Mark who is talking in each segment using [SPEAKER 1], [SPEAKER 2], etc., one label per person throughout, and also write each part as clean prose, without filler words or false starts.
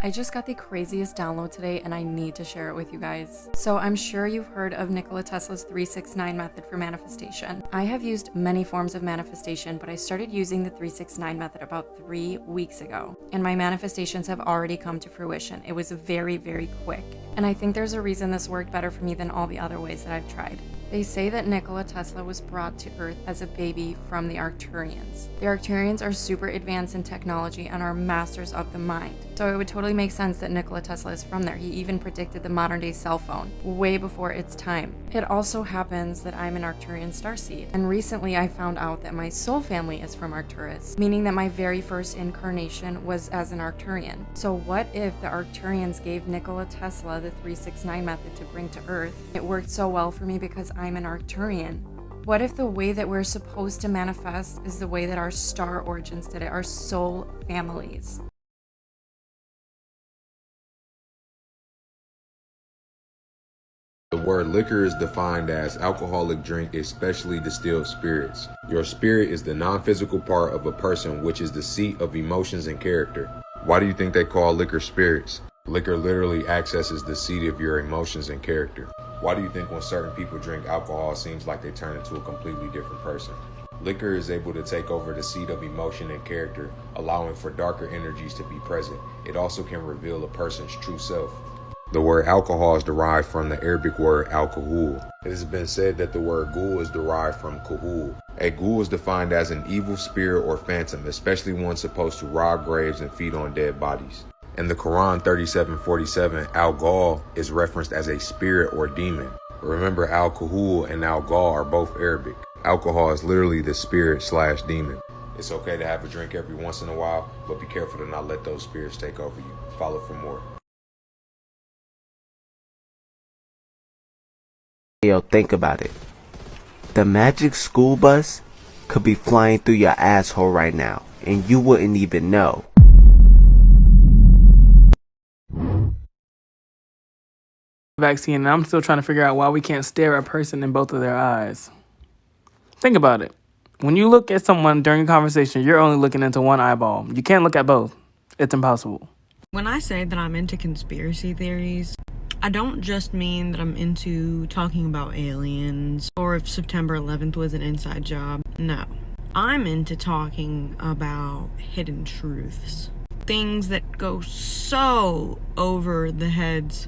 [SPEAKER 1] I just got the craziest download today and I need to share it with you guys. So I'm sure you've heard of Nikola Tesla's 369 method for manifestation. I have used many forms of manifestation, but I started using the 369 method about 3 weeks ago, and my manifestations have already come to fruition. It was very, very quick. And I think there's a reason this worked better for me than all the other ways that I've tried. They say that Nikola Tesla was brought to Earth as a baby from the Arcturians. The Arcturians are super advanced in technology and are masters of the mind. So it would totally make sense that Nikola Tesla is from there. He even predicted the modern day cell phone way before its time. It also happens that I'm an Arcturian starseed, and recently I found out that my soul family is from Arcturus, meaning that my very first incarnation was as an Arcturian. So what if the Arcturians gave Nikola Tesla the 369 method to bring to Earth? It worked so well for me because I'm an Arcturian. What if the way that we're supposed to manifest is the way that our star origins did it, our soul families?
[SPEAKER 2] The word liquor is defined as alcoholic drink, especially distilled spirits. Your spirit is the non-physical part of a person, which is the seat of emotions and character. Why do you think they call liquor spirits? Liquor literally accesses the seat of your emotions and character. Why do you think when certain people drink alcohol, it seems like they turn into a completely different person? Liquor is able to take over the seat of emotion and character, allowing for darker energies to be present. It also can reveal a person's true self. The word alcohol is derived from the Arabic word al-kahul. It has been said that the word ghoul is derived from kahul. A ghoul is defined as an evil spirit or phantom, especially one supposed to rob graves and feed on dead bodies. In the Quran 37:47, al-ghal is referenced as a spirit or demon. Remember, al-kahul and al-ghal are both Arabic. Alcohol is literally the spirit/demon. It's okay to have a drink every once in a while, but be careful to not let those spirits take over you. Follow for more.
[SPEAKER 3] Yo, think about it. The magic school bus could be flying through your asshole right now, and you wouldn't even know.
[SPEAKER 4] Vaccine, and I'm still trying to figure out why we can't stare a person in both of their eyes. Think about it. When you look at someone during a conversation, you're only looking into one eyeball. You can't look at both. It's impossible.
[SPEAKER 5] When I say that I'm into conspiracy theories, I don't just mean that I'm into talking about aliens or if September 11th was an inside job. No. I'm into talking about hidden truths. Things that go so over the heads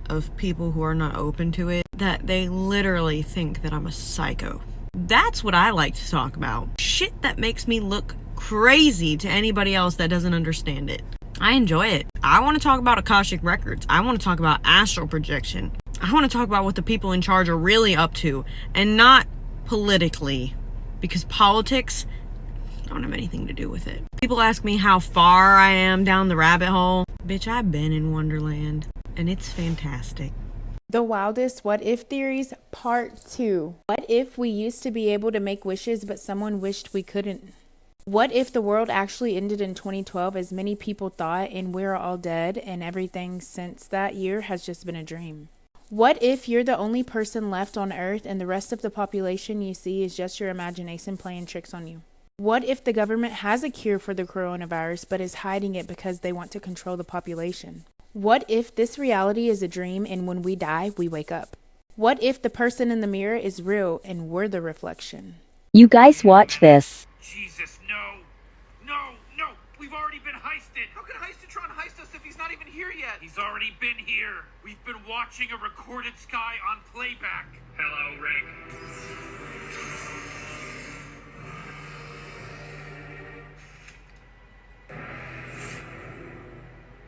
[SPEAKER 5] of people who are not open to it that they literally think that I'm a psycho. That's what I like to talk about. Shit that makes me look crazy to anybody else that doesn't understand it. I enjoy it. I want to talk about Akashic Records. I want to talk about astral projection. I want to talk about what the people in charge are really up to, and not politically, because politics don't have anything to do with it. People ask me how far I am down the rabbit hole. Bitch, I've been in Wonderland, and it's fantastic.
[SPEAKER 6] The Wildest What If Theories, Part 2. What if we used to be able to make wishes, but someone wished we couldn't? What if the world actually ended in 2012 as many people thought, and we're all dead and everything since that year has just been a dream? What if you're the only person left on Earth and the rest of the population you see is just your imagination playing tricks on you? What if the government has a cure for the coronavirus but is hiding it because they want to control the population? What if this reality is a dream and when we die, we wake up? What if the person in the mirror is real and we're the reflection?
[SPEAKER 7] You guys watch this.
[SPEAKER 8] Jesus, no! No! We've already been heisted! How can Heisted try and heist us if he's not even here yet? He's already been here! We've been watching a recorded sky on playback! Hello, Rick.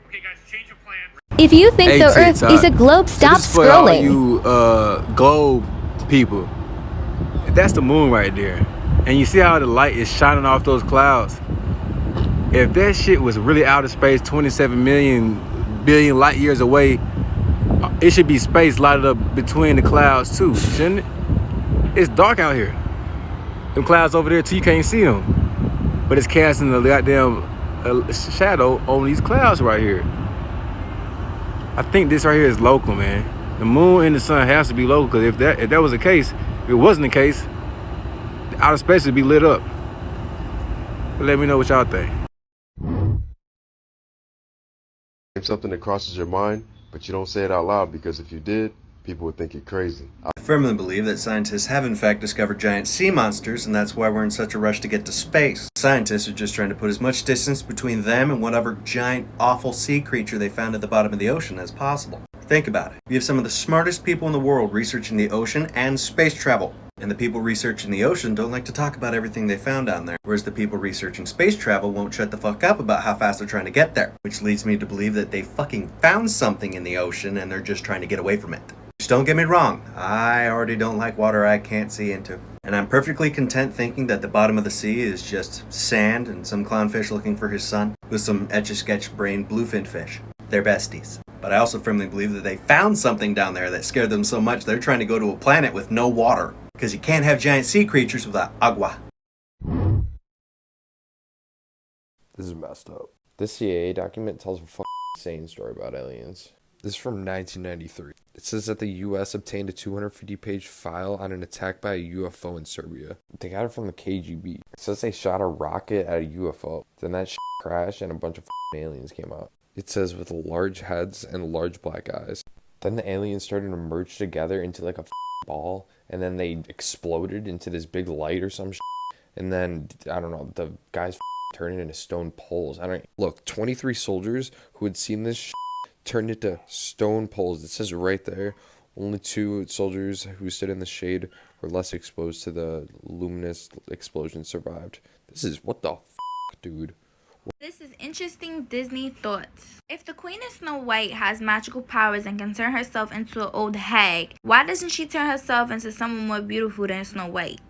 [SPEAKER 8] Okay, guys, change of plans.
[SPEAKER 7] If you think the Earth is a globe, stop
[SPEAKER 9] this is for all
[SPEAKER 7] scrolling.
[SPEAKER 9] you globe people. That's the moon right there. And you see how the light is shining off those clouds? If that shit was really outer space, 27 billion light years away, it should be space lighted up between the clouds too, shouldn't it? It's dark out here. Them clouds over there too, you can't see them. But it's casting a goddamn shadow on these clouds right here. I think this right here is local, man. The moon and the sun has to be local, because if that was the case, if it wasn't the case, outer space would be lit up. But let me know what y'all think.
[SPEAKER 2] It's something that crosses your mind, but you don't say it out loud because if you did, people would think you're crazy.
[SPEAKER 10] I firmly believe that scientists have in fact discovered giant sea monsters, and that's why we're in such a rush to get to space. Scientists are just trying to put as much distance between them and whatever giant, awful sea creature they found at the bottom of the ocean as possible. Think about it. We have some of the smartest people in the world researching the ocean and space travel. And the people researching the ocean don't like to talk about everything they found down there, whereas the people researching space travel won't shut the fuck up about how fast they're trying to get there, which leads me to believe that they fucking found something in the ocean and they're just trying to get away from it. Just don't get me wrong, I already don't like water I can't see into. And I'm perfectly content thinking that the bottom of the sea is just sand and some clownfish looking for his son with some etch-a-sketch brain bluefin fish. They're besties. But I also firmly believe that they found something down there that scared them so much they're trying to go to a planet with no water. Because you can't have giant sea creatures without agua.
[SPEAKER 11] This is messed up. This CIA document tells a insane story about aliens. This is from 1993. It says that the U.S. obtained a 250-page file on an attack by a UFO in Serbia. They got it from the KGB. It says they shot a rocket at a UFO. Then that crashed and a bunch of aliens came out. It says with large heads and large black eyes. Then the aliens started to merge together into like a ball, and then they exploded into this big light or some shit. And then, I don't know, the guys turned into stone poles. Look, 23 soldiers who had seen this turned into stone poles. It says right there, only 2 soldiers who stood in the shade were less exposed to the luminous explosion survived. This is, what the dude?
[SPEAKER 12] This is interesting Disney thoughts. If the Queen of Snow White has magical powers and can turn herself into an old hag, why doesn't she turn herself into someone more beautiful than Snow White?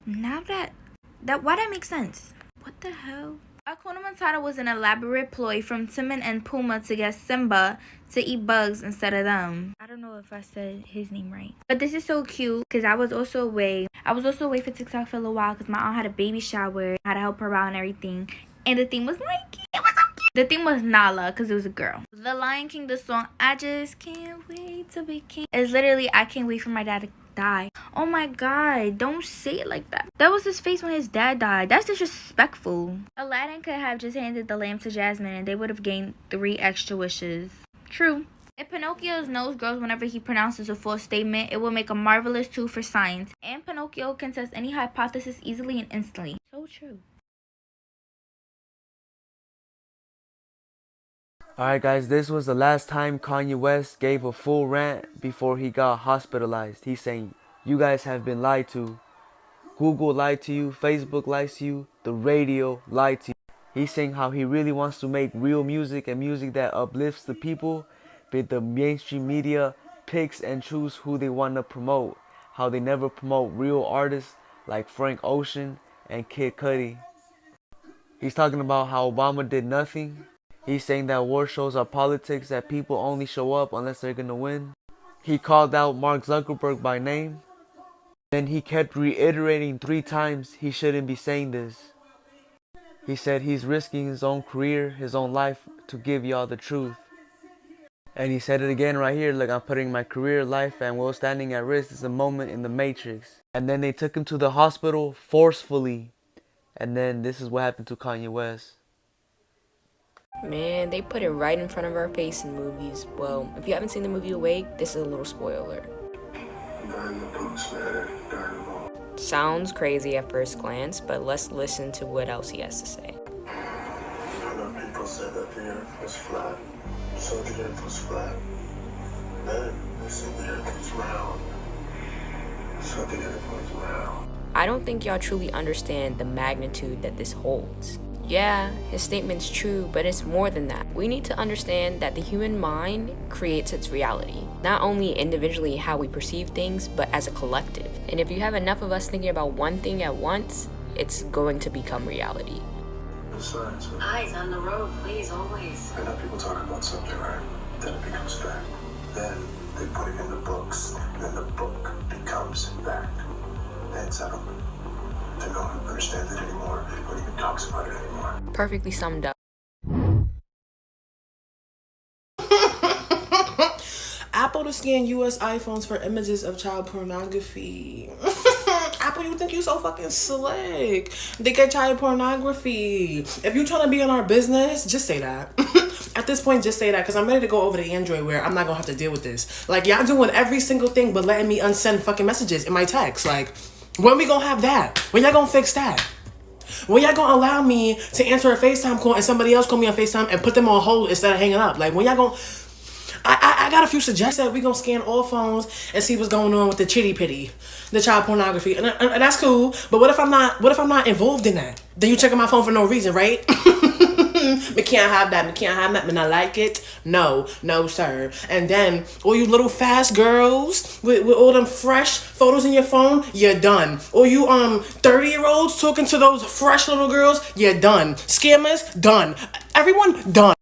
[SPEAKER 12] Now why that makes sense? What the hell? Hakuna Matata was an elaborate ploy from Timon and Pumbaa to get Simba to eat bugs instead of them. I don't know if I said his name right. But this is so cute because I was also away for TikTok for a little while because my aunt had a baby shower. I had to help her out and everything. And the theme was Nike. It was so cute. The theme was Nala because it was a girl. The Lion King, the song, I just can't wait to be king. It's literally, I can't wait for my dad to die. Oh my god, don't say it like that. That was his face when his dad died. That's disrespectful. Aladdin could have just handed the lamp to Jasmine and they would have gained 3 extra wishes. True. If Pinocchio's nose grows whenever he pronounces a false statement, it will make a marvelous tool for science. And Pinocchio can test any hypothesis easily and instantly. So true.
[SPEAKER 3] Alright guys, this was the last time Kanye West gave a full rant before he got hospitalized. He's saying, you guys have been lied to. Google lied to you, Facebook lies to you, the radio lied to you. He's saying how he really wants to make real music and music that uplifts the people, but the mainstream media picks and choose who they want to promote. How they never promote real artists like Frank Ocean and Kid Cudi. He's talking about how Obama did nothing. He's saying that war shows are politics, that people only show up unless they're gonna win. He called out Mark Zuckerberg by name. Then he kept reiterating 3 times he shouldn't be saying this. He said he's risking his own career, his own life to give y'all the truth. And he said it again right here, look, I'm putting my career, life, and will standing at risk. This is a moment in the Matrix. And then they took him to the hospital forcefully. And then this is what happened to Kanye West.
[SPEAKER 13] Man, they put it right in front of our face in movies. Well, if you haven't seen the movie Awake, this is a little spoiler. Sounds crazy at first glance, but let's listen to what else he has to say.
[SPEAKER 14] I know people said that the earth was flat, so the earth was flat. Then they said the earth was round, so the earth was round.
[SPEAKER 13] I don't think y'all truly understand the magnitude that this holds. Yeah, his statement's true, but it's more than that. We need to understand that the human mind creates its reality. Not only individually how we perceive things, but as a collective. And if you have enough of us thinking about one thing at once, it's going to become reality.
[SPEAKER 14] Besides,
[SPEAKER 15] eyes on the road, please, always.
[SPEAKER 14] I know people talk about something, right? Then it becomes fact. Then they put it in the books, and then the book becomes fact. Then settlement. Then no one understands it anymore, or even talks about it anymore.
[SPEAKER 13] Perfectly summed up.
[SPEAKER 16] Apple to scan US iPhones for images of child pornography. Apple, you think you so fucking slick. They get child pornography. If you trying to be in our business, just say that. At this point, just say that, because I'm ready to go over to Android where I'm not gonna have to deal with this. Like, y'all doing every single thing but letting me unsend fucking messages in my text. Like, when we gonna have that? When y'all gonna fix that? When y'all gonna allow me to answer a FaceTime call and somebody else call me on FaceTime and put them on hold instead of hanging up? Like, when y'all gonna... I got a few suggestions. We gonna scan all phones and see what's going on with the chitty pitty, the child pornography, and that's cool. But what if I'm not involved in that? Then you checking my phone for no reason, right? Me can't have that. Me can't have that. Me not like it. No, sir. And then all you little fast girls with all them fresh photos in your phone, you're done. Or you 30-year-olds talking to those fresh little girls, you're done. Scammers, done. Everyone, done.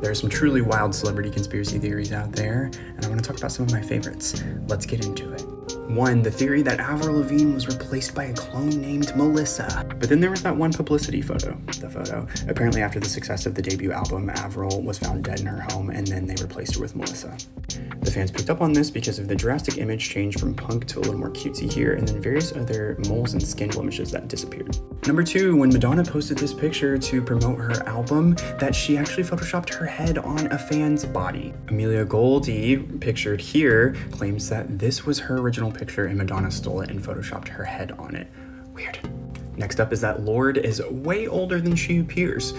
[SPEAKER 17] There are some truly wild celebrity conspiracy theories out there, and I want to talk about some of my favorites. Let's get into it. 1. The theory that Avril Lavigne was replaced by a clone named Melissa. But then there was that one publicity photo. The photo. Apparently after the success of the debut album, Avril was found dead in her home, and then they replaced her with Melissa. The fans picked up on this because of the drastic image change from punk to a little more cutesy here, and then various other moles and skin blemishes that disappeared. Number 2, when Madonna posted this picture to promote her album, that she actually photoshopped her head on a fan's body. Amelia Goldie, pictured here, claims that this was her original picture and Madonna stole it and photoshopped her head on it. Weird. Next up is that Lorde is way older than she appears,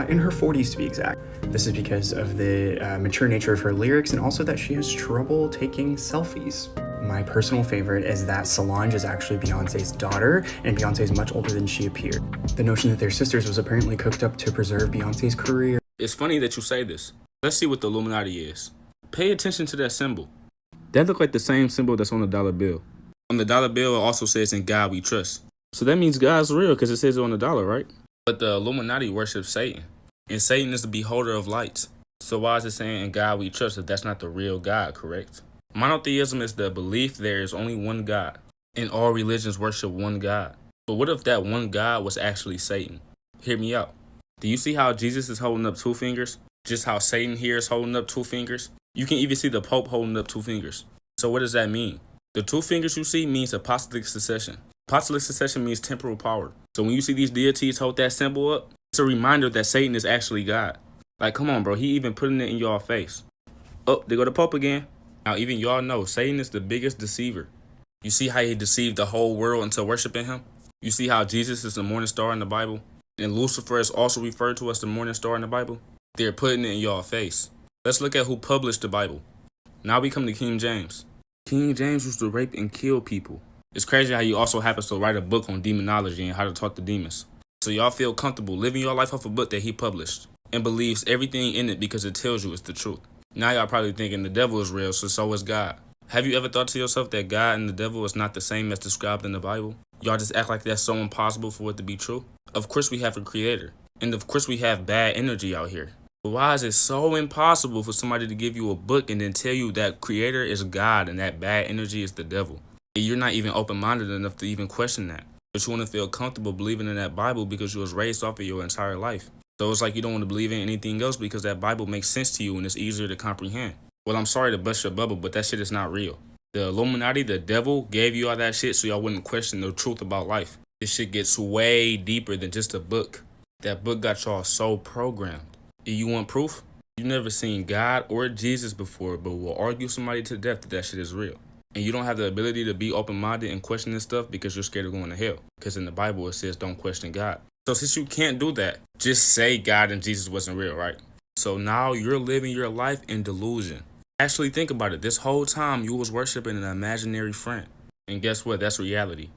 [SPEAKER 17] in her 40s to be exact. This is because of the mature nature of her lyrics and also that she has trouble taking selfies. My personal favorite is that Solange is actually Beyonce's daughter, and Beyonce is much older than she appeared. The notion that they're sisters was apparently cooked up to preserve Beyonce's career.
[SPEAKER 9] It's funny that you say this. Let's see what the Illuminati is. Pay attention to that symbol. That look like the same symbol that's on the dollar bill. On the dollar bill, it also says, "In God we trust." So that means God's real because it says it on the dollar, right? But the Illuminati worships Satan, and Satan is the beholder of lights. So why is it saying, "In God we trust," if that's not the real God, correct? Monotheism is the belief there is only one God, and all religions worship one God. But what if that one God was actually Satan? Hear me out. Do you see how Jesus is holding up 2 fingers? Just how Satan here is holding up 2 fingers? You can even see the Pope holding up 2 fingers. So what does that mean? The 2 fingers you see means apostolic succession. Apostolic succession means temporal power. So when you see these deities hold that symbol up, it's a reminder that Satan is actually God. Like, come on, bro. He even putting it in y'all face. Oh, there go the Pope again. Now, even y'all know Satan is the biggest deceiver. You see how he deceived the whole world into worshiping him? You see how Jesus is the morning star in the Bible? And Lucifer is also referred to as the morning star in the Bible? They're putting it in y'all face. Let's look at who published the Bible. Now we come to King James. King James used to rape and kill people. It's crazy how he also happens to write a book on demonology and how to talk to demons. So y'all feel comfortable living your life off a book that he published and believes everything in it because it tells you it's the truth. Now y'all probably thinking the devil is real, so is God. Have you ever thought to yourself that God and the devil is not the same as described in the Bible? Y'all just act like that's so impossible for it to be true? Of course we have a creator. And of course we have bad energy out here. But why is it so impossible for somebody to give you a book and then tell you that creator is God and that bad energy is the devil? And you're not even open-minded enough to even question that. But you want to feel comfortable believing in that Bible because you was raised off of your entire life. So it's like you don't want to believe in anything else because that Bible makes sense to you and it's easier to comprehend. Well, I'm sorry to bust your bubble, but that shit is not real. The Illuminati, the devil, gave you all that shit so y'all wouldn't question the truth about life. This shit gets way deeper than just a book. That book got y'all so programmed. And you want proof? You never seen God or Jesus before, but will argue somebody to death that shit is real. And you don't have the ability to be open-minded and question this stuff because you're scared of going to hell. Because in the Bible, it says don't question God. So since you can't do that, just say God and Jesus wasn't real, right? So now you're living your life in delusion. Actually think about it. This whole time you was worshiping an imaginary friend. And guess what? That's reality.